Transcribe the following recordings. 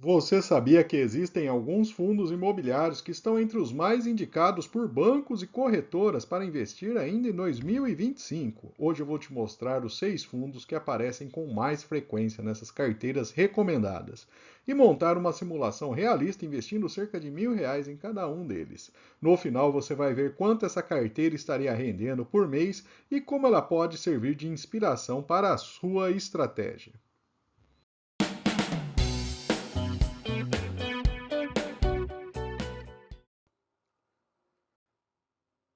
Você sabia que existem alguns fundos imobiliários que estão entre os mais indicados por bancos e corretoras para investir ainda em 2025? Hoje eu vou te mostrar os 6 fundos que aparecem com mais frequência nessas carteiras recomendadas e montar uma simulação realista investindo cerca de R$ 1.000 em cada um deles. No final você vai ver quanto essa carteira estaria rendendo por mês e como ela pode servir de inspiração para a sua estratégia.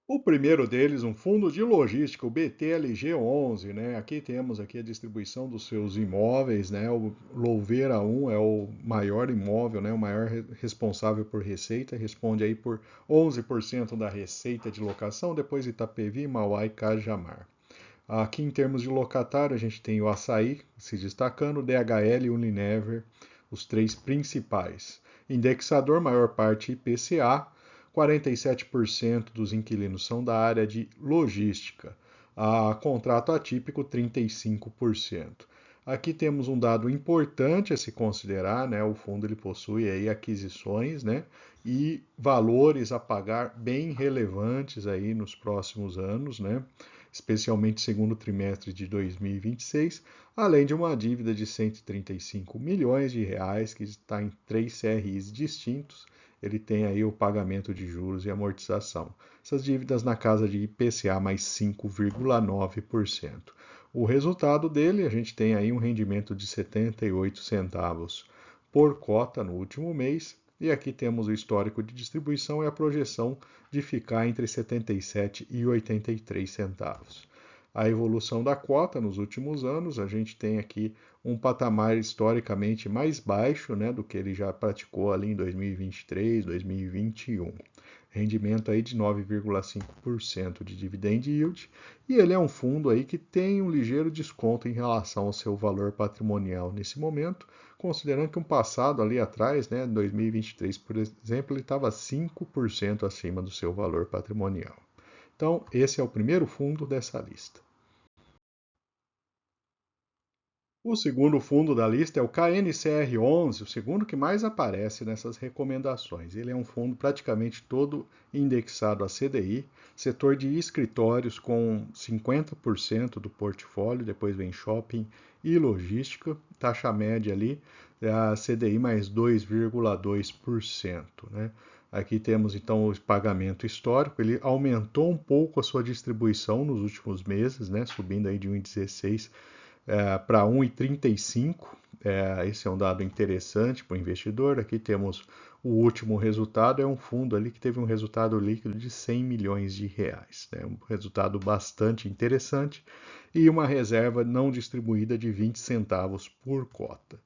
O primeiro deles, um fundo de logística, o BTLG11, né? Aqui temos aqui a distribuição dos seus imóveis, né? O Louveira 1 é o maior imóvel, né? O maior responsável por receita, responde aí por 11% da receita de locação, depois Itapevi, Mauá e Cajamar. Aqui em termos de locatário, a gente tem o Açaí se destacando, o DHL e o Unilever, os três principais. Indexador, maior parte IPCA, 47% dos inquilinos são da área de logística. Contrato atípico, 35%. Aqui temos um dado importante a se considerar, né? O fundo ele possui aí aquisições, né? E valores a pagar bem relevantes aí nos próximos anos, né? Especialmente segundo trimestre de 2026, além de uma dívida de 135 milhões de reais que está em 3 CRIs distintos. Ele tem aí o pagamento de juros e amortização. Essas dívidas na casa de IPCA mais 5,9%. O resultado dele, a gente tem aí um rendimento de 78 centavos por cota no último mês, e aqui temos o histórico de distribuição e a projeção de ficar entre 77 e 83 centavos. A evolução da cota nos últimos anos, a gente tem aqui um patamar historicamente mais baixo, né, do que ele já praticou ali em 2023, 2021. Rendimento aí de 9,5% de dividend yield, e ele é um fundo aí que tem um ligeiro desconto em relação ao seu valor patrimonial nesse momento, considerando que um passado ali atrás, né, 2023, por exemplo, ele estava 5% acima do seu valor patrimonial. Então, esse é o primeiro fundo dessa lista. O segundo fundo da lista é o KNCR11, o segundo que mais aparece nessas recomendações. Ele é um fundo praticamente todo indexado a CDI, setor de escritórios com 50% do portfólio, depois vem shopping e logística, taxa média ali é a CDI mais 2,2%, né? Aqui temos então o pagamento histórico, ele aumentou um pouco a sua distribuição nos últimos meses, né? Subindo aí de 1,16 para 1,35. Esse é um dado interessante para o investidor. Aqui temos o último resultado, é um fundo ali que teve um resultado líquido de 100 milhões de reais. Né? Um resultado bastante interessante e uma reserva não distribuída de 20 centavos por cota.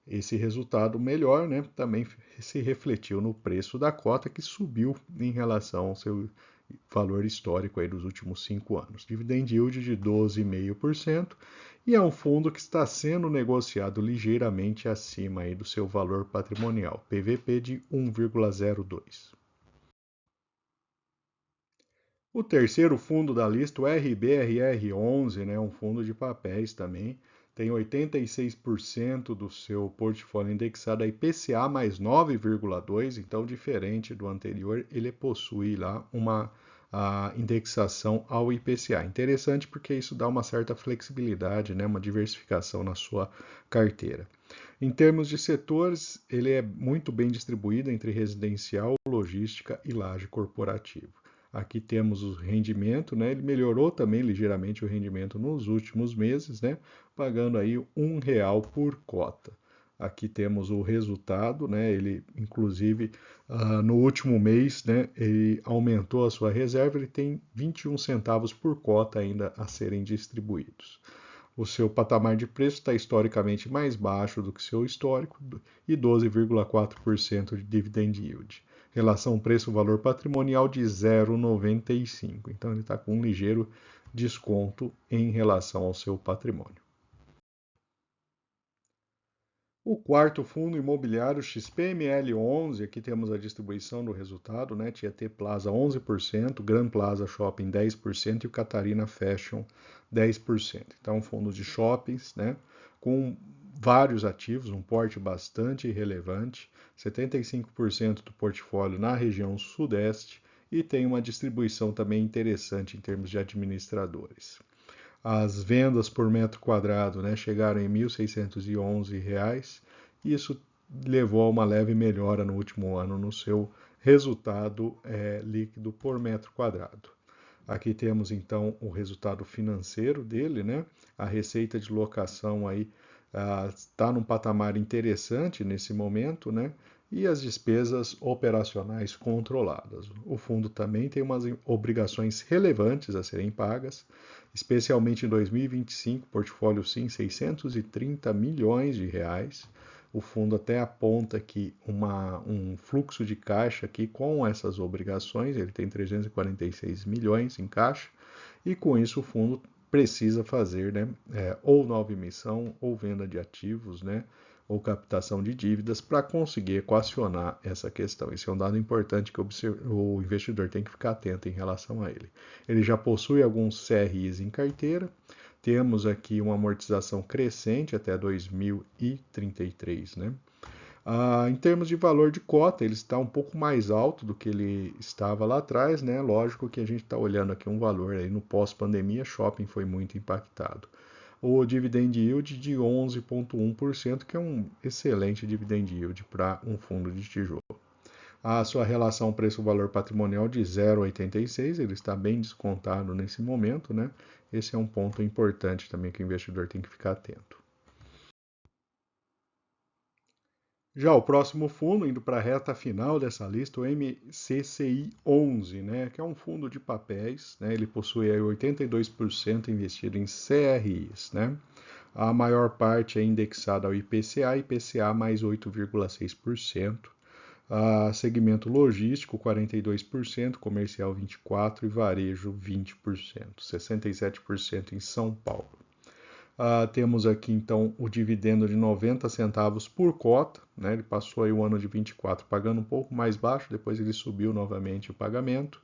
Esse resultado melhor, né, também se refletiu no preço da cota, que subiu em relação ao seu valor histórico aí dos últimos 5 anos. Dividend yield de 12,5% e é um fundo que está sendo negociado ligeiramente acima aí do seu valor patrimonial, PVP de 1,02. O terceiro fundo da lista, o RBRR11, né, um fundo de papéis também, tem 86% do seu portfólio indexado a IPCA mais 9,2, então diferente do anterior, ele possui lá uma indexação ao IPCA. Interessante porque isso dá uma certa flexibilidade, né, uma diversificação na sua carteira. Em termos de setores, ele é muito bem distribuído entre residencial, logística e laje corporativo. Aqui temos o rendimento, né? Ele melhorou também ligeiramente o rendimento nos últimos meses, né? Pagando aí R$ 1 por cota. Aqui temos o resultado, né? Ele, inclusive, no último mês, né? Ele aumentou a sua reserva, ele tem 21 centavos por cota ainda a serem distribuídos. O seu patamar de preço está historicamente mais baixo do que seu histórico e 12,4% de dividend yield. Relação preço-valor patrimonial de 0,95. Então ele está com um ligeiro desconto em relação ao seu patrimônio. O quarto fundo imobiliário XPML11, aqui temos a distribuição do resultado, né? Tietê Plaza 11%, Gran Plaza Shopping 10% e o Catarina Fashion 10%. Então, fundo de shoppings, né? Com vários ativos, um porte bastante relevante, 75% do portfólio na região sudeste e tem uma distribuição também interessante em termos de administradores. As vendas por metro quadrado, né, chegaram em R$ 1.611, e isso levou a uma leve melhora no último ano no seu resultado líquido por metro quadrado. Aqui temos então o resultado financeiro dele, né? A receita de locação aí está num patamar interessante nesse momento, né? E as despesas operacionais controladas. O fundo também tem umas obrigações relevantes a serem pagas, especialmente em 2025, portfólio sim, 630 milhões de reais. O fundo até aponta que um fluxo de caixa aqui com essas obrigações, ele tem 346 milhões em caixa, e com isso o fundo precisa fazer, né, ou nova emissão, ou venda de ativos, né, ou captação de dívidas para conseguir equacionar essa questão. Esse é um dado importante que o investidor tem que ficar atento em relação a ele. Ele já possui alguns CRIs em carteira, temos aqui uma amortização crescente até 2033, né? Em termos de valor de cota, ele está um pouco mais alto do que ele estava lá atrás, né? Lógico que a gente está olhando aqui um valor aí no pós-pandemia, shopping foi muito impactado. O dividend yield de 11,1%, que é um excelente dividend yield para um fundo de tijolo. A sua relação preço-valor patrimonial de 0,86, ele está bem descontado nesse momento, né? Esse é um ponto importante também que o investidor tem que ficar atento. Já o próximo fundo, indo para a reta final dessa lista, o MCCI 11, né, que é um fundo de papéis, né, ele possui aí 82% investido em CRIs, né, a maior parte é indexada ao IPCA mais 8,6%, segmento logístico 42%, comercial 24% e varejo 20%, 67% em São Paulo. Temos aqui então o dividendo de 90 centavos por cota, né? Ele passou aí o ano de 24 pagando um pouco mais baixo, depois ele subiu novamente o pagamento.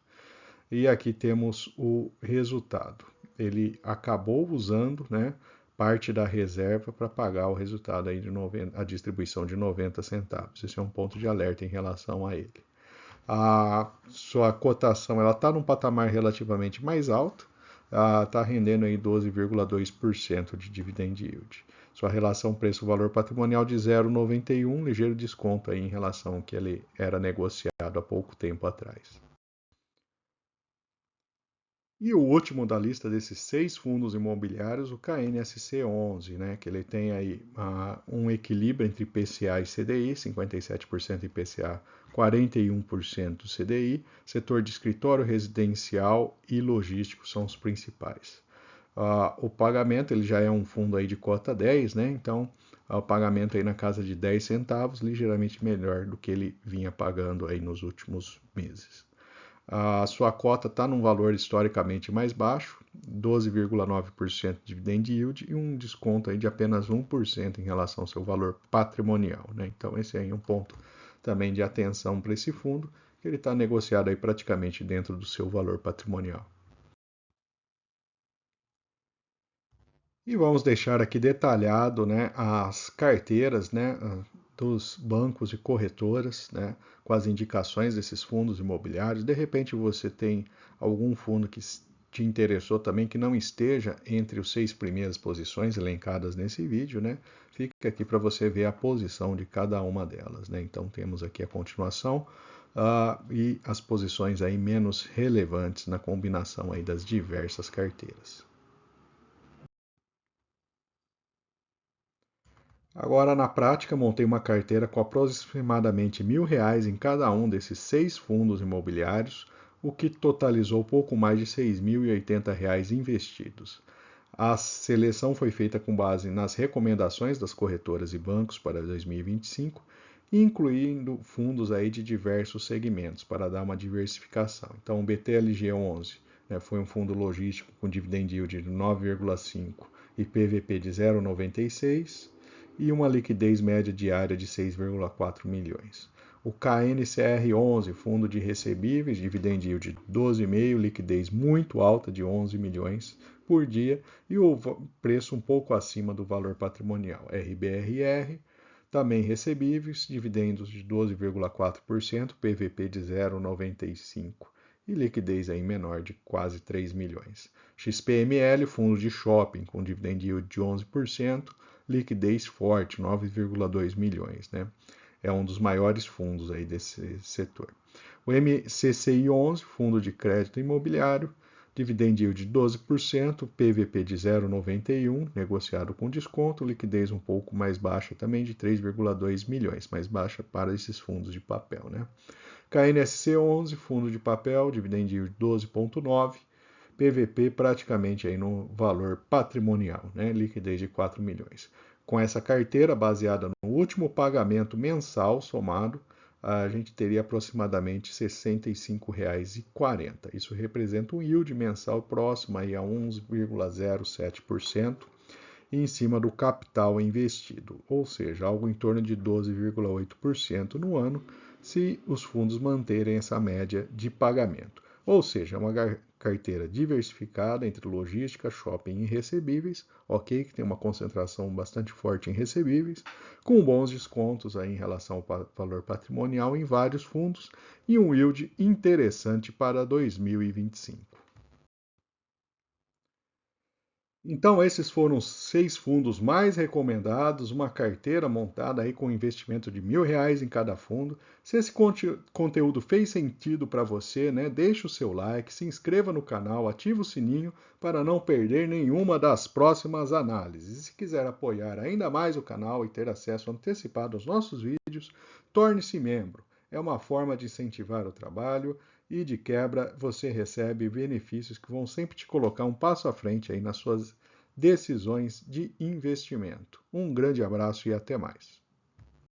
E aqui temos o resultado. Ele acabou usando, né, parte da reserva para pagar o resultado aí de a distribuição de 90 centavos. Esse é um ponto de alerta em relação a ele. A sua cotação ela está num patamar relativamente mais alto, está rendendo aí 12,2% de dividend yield. Sua relação preço-valor patrimonial de 0,91, ligeiro desconto aí em relação ao que ele era negociado há pouco tempo atrás. E o último da lista desses 6 fundos imobiliários, o KNSC 11, né, que ele tem aí um equilíbrio entre IPCA e CDI, 57% IPCA, 41% CDI, setor de escritório residencial e logístico são os principais. O pagamento ele já é um fundo aí de cota 10, né, então o pagamento aí na casa de 10 centavos, ligeiramente melhor do que ele vinha pagando aí nos últimos meses. A sua cota está num valor historicamente mais baixo, 12,9% de dividend yield e um desconto aí de apenas 1% em relação ao seu valor patrimonial, né? Então esse aí é um ponto também de atenção para esse fundo, que ele está negociado aí praticamente dentro do seu valor patrimonial. E vamos deixar aqui detalhado, né, as carteiras, né, dos bancos e corretoras, né, com as indicações desses fundos imobiliários. De repente você tem algum fundo que te interessou também que não esteja entre os 6 primeiras posições elencadas nesse vídeo, né? Fica aqui para você ver a posição de cada uma delas, né? Então temos aqui a continuação e as posições aí menos relevantes na combinação aí das diversas carteiras. Agora, na prática, montei uma carteira com aproximadamente R$ 1.000 em cada um desses 6 fundos imobiliários, o que totalizou pouco mais de R$ 6.080 investidos. A seleção foi feita com base nas recomendações das corretoras e bancos para 2025, incluindo fundos aí de diversos segmentos para dar uma diversificação. Então, o BTLG11, né, foi um fundo logístico com dividend yield de 9,5 e PVP de 0,96 e uma liquidez média diária de 6,4 milhões. O KNCR11, fundo de recebíveis, dividend yield de 12,5, liquidez muito alta de 11 milhões por dia e o preço um pouco acima do valor patrimonial. RBRR, também recebíveis, dividendos de 12,4%, PVP de 0,95 e liquidez aí menor de quase 3 milhões. XPML, fundo de shopping com dividend yield de 11%, liquidez forte, 9,2 milhões, né? É um dos maiores fundos aí desse setor. O MCCI 11, fundo de crédito imobiliário, dividend yield de 12%, PVP de 0,91, negociado com desconto, liquidez um pouco mais baixa também de 3,2 milhões, mais baixa para esses fundos de papel, né? KNSC 11, fundo de papel, dividend yield 12,9, PVP praticamente aí no valor patrimonial, né? Liquidez de 4 milhões. Com essa carteira baseada no último pagamento mensal somado, a gente teria aproximadamente R$ 65,40. Isso representa um yield mensal próximo aí a 11,07% em cima do capital investido, ou seja, algo em torno de 12,8% no ano, se os fundos manterem essa média de pagamento. Ou seja, uma carteira diversificada entre logística, shopping e recebíveis, ok, que tem uma concentração bastante forte em recebíveis, com bons descontos aí em relação ao valor patrimonial em vários fundos e um yield interessante para 2025. Então, esses foram os 6 fundos mais recomendados, uma carteira montada aí com investimento de R$ 1.000 em cada fundo. Se esse conteúdo fez sentido para você, né, deixe o seu like, se inscreva no canal, ative o sininho para não perder nenhuma das próximas análises. E se quiser apoiar ainda mais o canal e ter acesso antecipado aos nossos vídeos, torne-se membro. É uma forma de incentivar o trabalho e, de quebra, você recebe benefícios que vão sempre te colocar um passo à frente aí nas suas decisões de investimento. Um grande abraço e até mais.